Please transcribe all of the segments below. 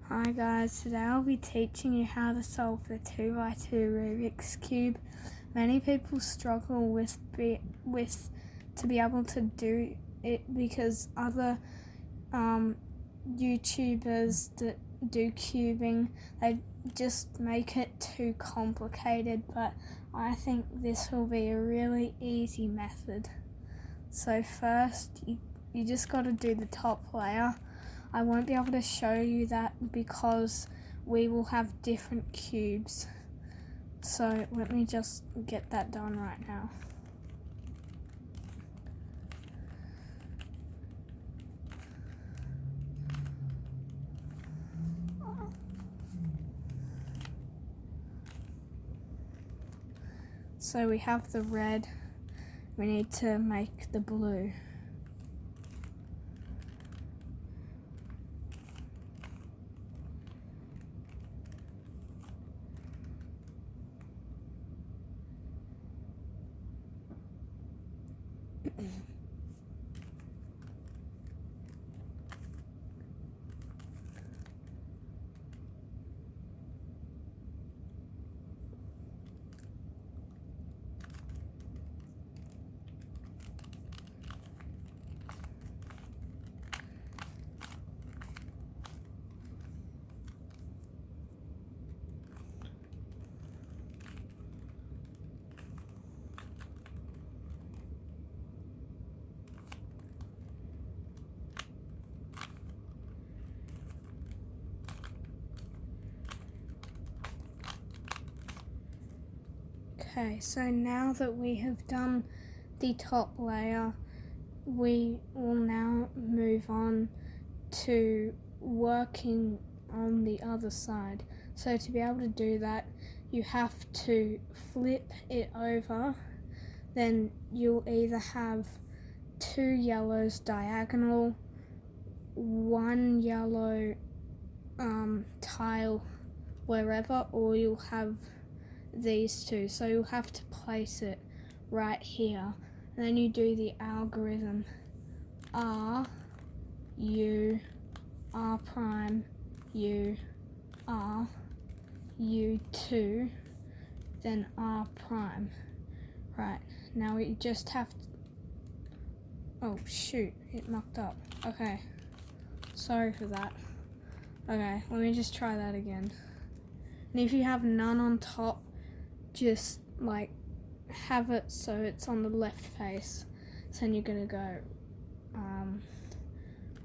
Hi guys, today I'll be teaching you how to solve the 2x2 Rubik's Cube. Many people struggle with to be able to do it because other YouTubers that do cubing, they just make it too complicated, but I think this will be a really easy method. So first, you just got to do the top layer. I won't be able to show you that because we will have different cubes. So let me just get that done right now. So we have the red, we need to make the blue. Okay, so now that we have done the top layer, we will now move on to working on the other side. So to be able to do that, you have to flip it over, then you'll either have two yellows diagonal, one yellow tile wherever, or you'll have these two, so you'll have to place it right here, and then you do the algorithm R, U, R prime, U, R, U2, then R prime. Right, now we just have to, oh shoot, it mucked up. Okay, sorry for that. Okay, let me just try that again. And if you have none on top, just like have it so it's on the left face. So then you're gonna go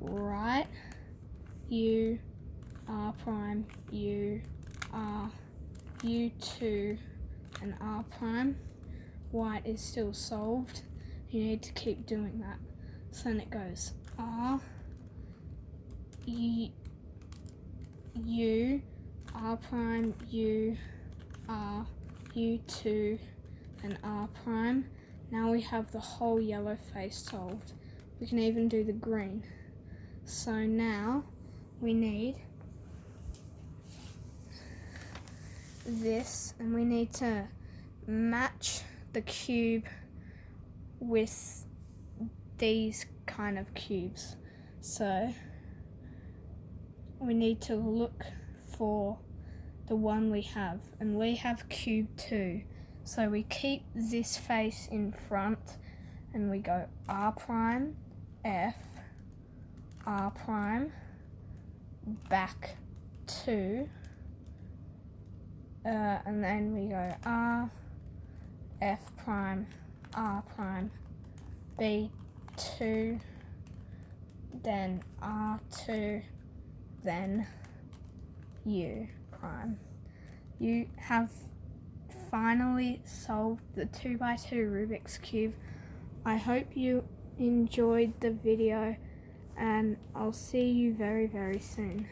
right, U, R prime, U, R, U2, and R prime. White is still solved. You need to keep doing that. So then it goes R, U, R prime, U, R, U2, and R prime. Now we have the whole yellow face solved. We can even do the green. So now we need this, and we need to match the cube with these kind of cubes. So we need to look for the one we have, and we have cube 2. So we keep this face in front and we go R prime, F, R prime, back 2, and then we go R, F prime, R prime, B2, then R2, then U prime. You have finally solved the 2x2 Rubik's Cube. I hope you enjoyed the video, and I'll see you very, very soon.